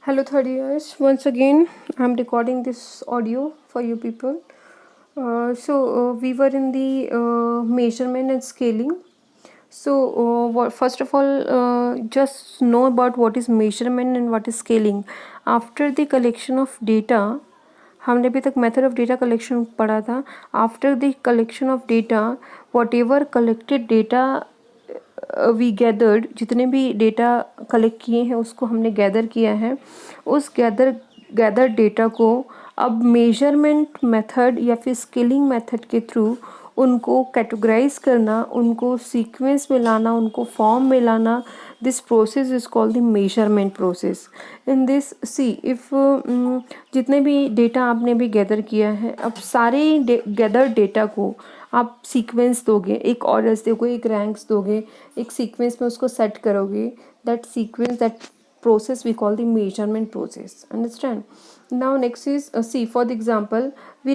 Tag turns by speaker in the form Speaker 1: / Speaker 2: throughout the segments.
Speaker 1: Hello, third years. Once again, I'm recording this audio for you people. We were in the measurement and scaling. First of all, just know about what is measurement and what is scaling. After the collection of data, हमने अभी तक method of data collection पढ़ा था. After the collection of data, whatever collected data we gathered, जितने भी data collect किए हैं उसको हमने गैदर किया है. उस गैदर डेटा को अब मेजरमेंट मेथड या फिर स्केलिंग मेथड के थ्रू उनको कैटेगराइज करना, उनको सीक्वेंस में लाना, उनको फॉर्म में लाना, this process is called the measurement process. In this C if जितने भी डेटा आपने भी गैदर किया है, अब सारे गैदर डेटा को आप सीक्वेंस दोगे, एक ऑर्डर्स दोगे, एक रैंक्स दोगे, एक सीक्वेंस में उसको सेट करोगे. That sequence, that process we call the measurement process. Understand? Now next is see, for the example, we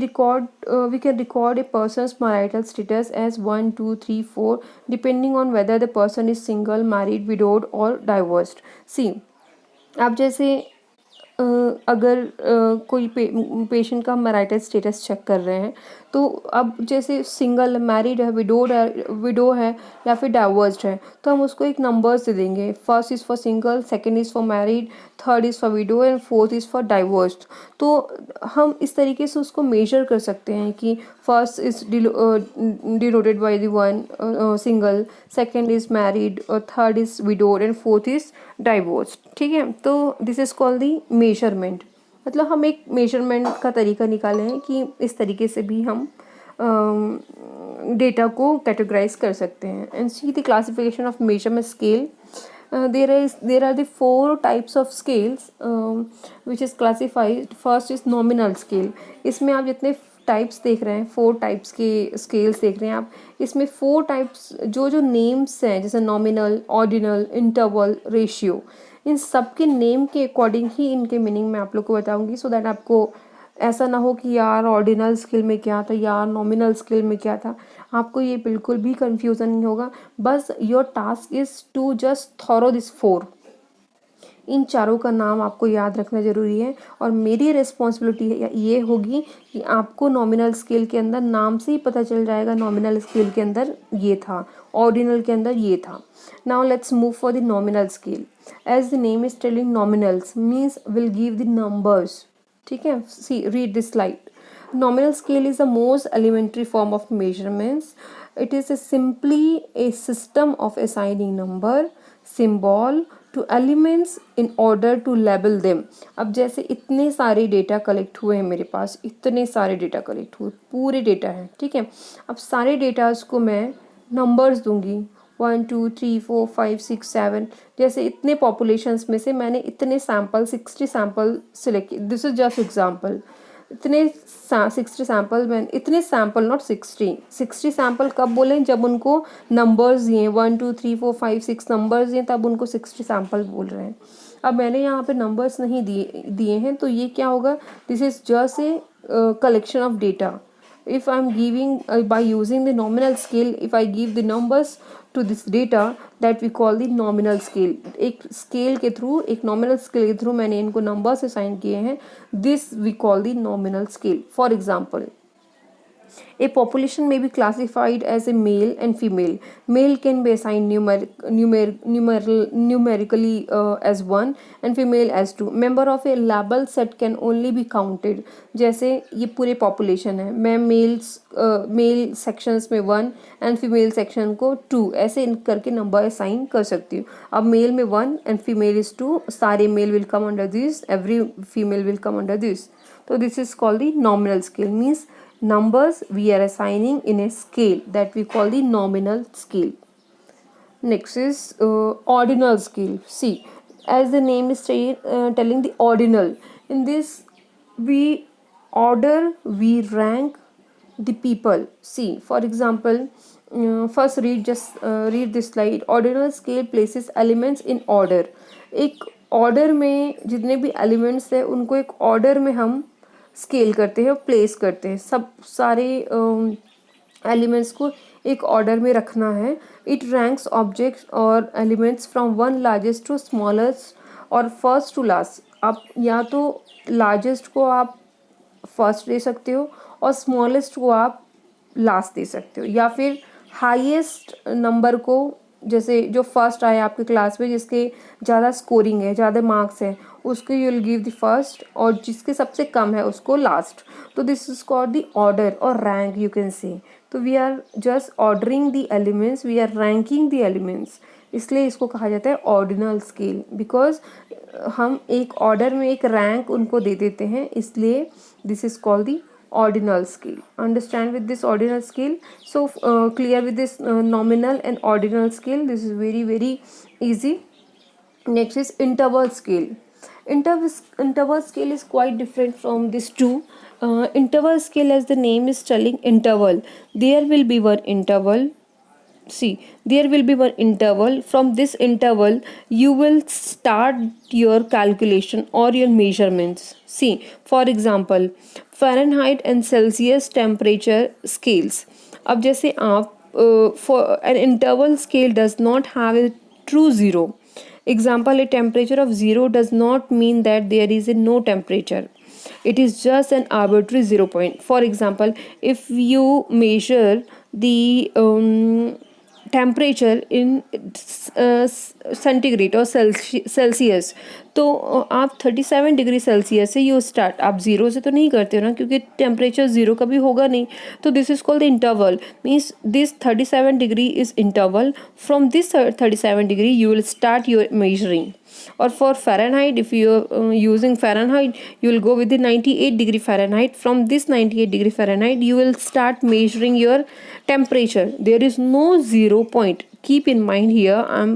Speaker 1: can record a person's marital status as 1 2 3 4 depending on whether the person is single, married, widowed or divorced. See, आप जैसे अगर कोई patient का marital status check कर रहे हैं, तो अब जैसे सिंगल, मैरिड है, विडो है या फिर डाइवोर्स्ड है, तो हम उसको एक नंबर्स दे देंगे. First is for single, second is for married, third is for window and fourth is for divorced. तो हम इस तरीके से उसको मेजर कर सकते हैं कि first is denoted by the one single, second is married और third is widowed and fourth is divorced. ठीक है, तो this is called the measurement. मतलब हम एक मेजरमेंट का तरीका निकाले हैं कि इस तरीके से भी हम डेटा को कैटेगराइज कर सकते हैं. And see the classification of measurement scale. There are the 4 types of scales which is classified. First is nominal scale. इसमें आप जितने टाइप्स देख रहे हैं, 4 टाइप्स के स्केल्स देख रहे हैं आप, इसमें 4 टाइप्स जो नेम्स हैं, जैसे नॉमिनल, ऑर्डिनल, इंटरवल, रेशियो, इन सब के नेम के अकॉर्डिंग ही इनके मीनिंग मैं आप लोग को बताऊंगी, सो दैट आपको ऐसा ना हो कि यार ऑर्डिनल स्केल में क्या था, यार नॉमिनल स्केल में क्या था. आपको ये बिल्कुल भी कंफ्यूजन नहीं होगा. बस your task is to just thorough this 4. इन चारों का नाम आपको याद रखना ज़रूरी है, और मेरी रिस्पॉन्सिबिलिटी ये होगी कि आपको नॉमिनल स्केल के अंदर नाम से ही पता चल जाएगा नॉमिनल स्केल के अंदर ये था, ऑर्डिनल के अंदर ये था. Now let's move for the nominal scale. As the name is telling, nominals means will give the numbers. ठीक है, see read this slide. Nominal scale is the most elementary form of measurements. It is simply a system of assigning number, symbol to elements in order to label them. अब जैसे इतने सारे data collect हुए हैं मेरे पास, इतने सारे data collect हुए, पूरे डेटा हैं. ठीक है, अब सारे डेटाज को मैं नंबर्स दूंगी, 1 2 3 4 5 6 7. जैसे इतने पॉपुलेशंस में से मैंने इतने सैम्पल, 60 सैम्पल सिलेक्ट किए. This is just example. इतने 60 सैम्पल, मैंने इतने सैम्पल, नॉट 60 सैम्पल कब बोले, जब उनको नंबर्स दिए, 1 2 3 4 5 6 नंबर्स दिए, तब उनको 60 सैम्पल बोल रहे हैं. अब मैंने यहाँ पे नंबर्स नहीं दिए हैं, तो ये क्या होगा, this is just a collection of data. If I'm giving by using the nominal scale, if I give the numbers to this data, that we call the nominal scale. एक स्केल के through, एक nominal scale के through मैंने इनको numbers assign किए हैं. This we call the nominal scale. For example, a population may be classified as a male and female. Male can be assigned numerically as 1 and female as 2. Member of a label set can only be counted. जैसे ये पूरे population है, मैं mail sections में 1 and female section को 2 ऐसे करके number assign कर सकती हूँ. अब मेल में 1 एंड फीमेल इज़ 2, सारे male will come under this, every female will come under this. तो this is called the nominal scale. Means numbers we are assigning in a scale that we call the nominal scale. Next is ordinal scale. See, as the name is telling the ordinal, in this we order, we rank the people. See, for example, first read this slide. Ordinal scale places elements in order. एक order में जितने भी elements हैं उनको एक order में हम scale करते हैं, प्लेस करते हैं. सब सारे एलिमेंट्स को एक ऑर्डर में रखना है. इट रैंक्स ऑब्जेक्ट्स और elements from one largest to smallest और फर्स्ट टू लास्ट. आप या तो लार्जेस्ट को आप फर्स्ट दे सकते हो और स्मॉलेस्ट को आप लास्ट दे सकते हो, या फिर हाईएस्ट नंबर को, जैसे जो फर्स्ट आए आपके क्लास में जिसके ज़्यादा स्कोरिंग है, ज़्यादा मार्क्स है, उसको you will give the first, और जिसके सबसे कम है उसको लास्ट. तो this is called the order और रैंक यू कैन से. तो we are just ordering the elements, we are ranking the elements, इसलिए इसको कहा जाता है ऑर्डिनल स्केल. बिकॉज हम एक ऑर्डर में एक रैंक उनको दे देते हैं, इसलिए this is called the ordinal scale. Understand with this ordinal scale. So clear with this nominal and ordinal scale. This is very easy. Next is interval scale. Interval scale is quite different from these two. Interval scale, as the name is telling, interval, there will be one interval. See, there will be one interval. From this interval you will start your calculation or your measurements. See, for example, Fahrenheit and Celsius temperature scales. अब जैसे आप for an interval scale does not have a true zero. Example, a temperature of 0 does not mean that there is a no temperature. It is just an arbitrary 0 point. For example, if you measure the temperature in centigrade और Celsius, तो आप 37 degree Celsius से you start, आप zero से तो नहीं करते हो ना, क्योंकि टेम्परेचर ज़ीरो कभी होगा नहीं. तो this is called the interval. Means this 37 degree is interval. From this 37 degree you will start your measuring. Or for Fahrenheit, if you are using Fahrenheit, you will go with the 98 degree Fahrenheit. From this 98 degree Fahrenheit you will start measuring your temperature. There is no zero point. Keep in mind here, I'm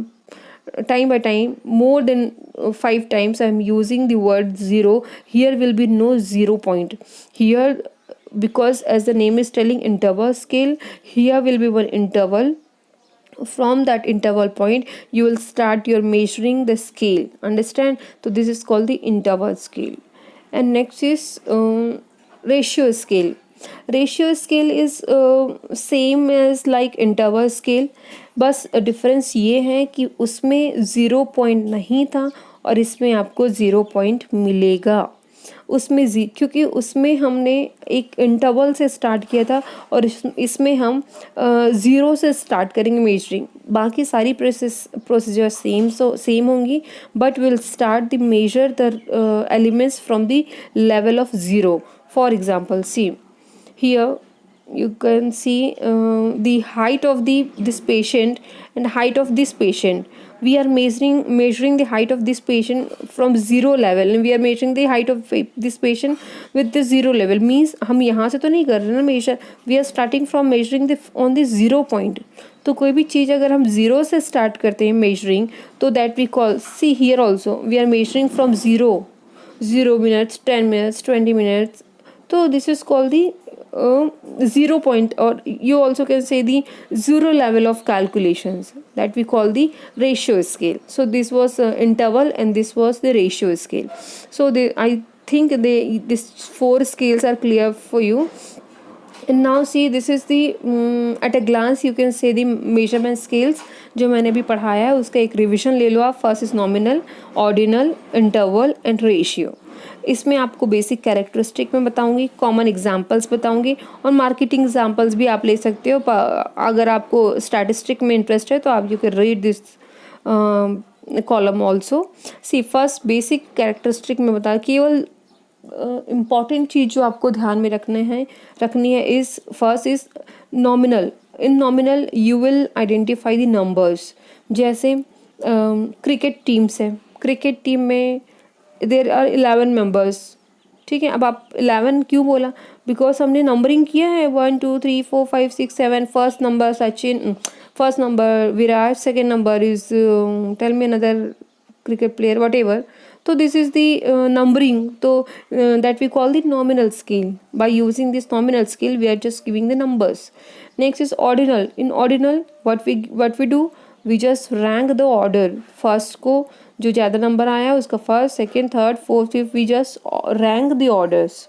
Speaker 1: time by time more than 5 times I'm using the word zero. Here will be no zero point here, because as the name is telling interval scale, here will be one interval. From that interval point you will start your measuring the scale. Understand? So this is called the interval scale. And next is ratio scale. Ratio scale is same as like interval scale, बस difference ये है कि उसमें zero point नहीं था और इसमें आपको ज़ीरो पॉइंट मिलेगा. उसमें क्योंकि उसमें हमने एक इंटरवल से स्टार्ट किया था और इसमें हम ज़ीरो से स्टार्ट करेंगे मेजरिंग. बाकी सारी प्रोसीजर सेम होंगी, but will start the measure the elements from the level of zero. For example, see here you can see the height of this patient and height of this patient. We are measuring the height of this patient from zero level, and we are measuring the height of this patient with the zero level. Means हम यहाँ से तो नहीं कर रहे ना measure, we are starting from measuring on the zero point. तो कोई भी चीज़ अगर हम ज़ीरो से स्टार्ट करते हैं measuring, तो that we call, see here also we are measuring from zero minutes, 10 minutes, 20 minutes. So this is called the 0 point, or you also can say the zero level of calculations, that we call the ratio scale. So this was interval and this was the ratio scale. So I think these 4 scales are clear for you. And now see, this is the at a glance you can say the measurement scales जो मैंने भी पढ़ाया है, उसका एक revision ले लो आप. First is nominal, ordinal, interval and ratio. इसमें आपको बेसिक कैरेक्टरिस्टिक में बताऊंगी, कॉमन एग्जांपल्स बताऊंगी, और मार्केटिंग एग्जांपल्स भी आप ले सकते हो. अगर आपको स्टैटिस्टिक में इंटरेस्ट है तो आप you can read this column also. See, first basic characteristic में बता, केवल इम्पॉर्टेंट चीज़ जो आपको ध्यान में रखनी है is first is nominal. In nominal you will identify the numbers. जैसे क्रिकेट टीम्स है, क्रिकेट टीम में देर आर 11 मेंबर्स. ठीक है, अब आप 11 क्यों बोला? बिकॉज हमने नंबरिंग किया है 1 2 3 4 5 6 7. First number Sachin, first number Virat, second number is tell me another cricket player, whatever. So this is the numbering. So that we call the nominal scale. By using this nominal scale we are just giving the numbers. Next is ordinal. In ordinal what we do, we just rank the order. First को जो ज़्यादा number आया उसका first, second, third, fourth, fifth, we just rank the orders.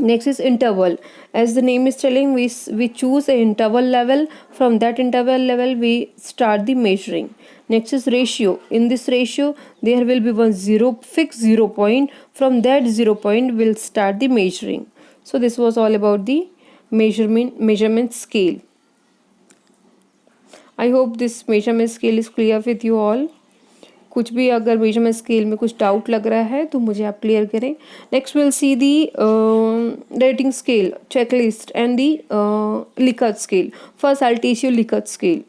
Speaker 1: Next is interval. As the name is telling, we choose a interval level. From that interval level, we start the measuring. Next is ratio. In this ratio, there will be one fixed 0 point. From that 0 point, we'll start the measuring. So this was all about the measurement scale. I hope this measurement scale is clear with you all. कुछ भी अगर measurement scale में कुछ doubt लग रहा है तो मुझे आप क्लियर करें. Next will see the rating scale, checklist and the Likert scale. First I teach you Likert scale.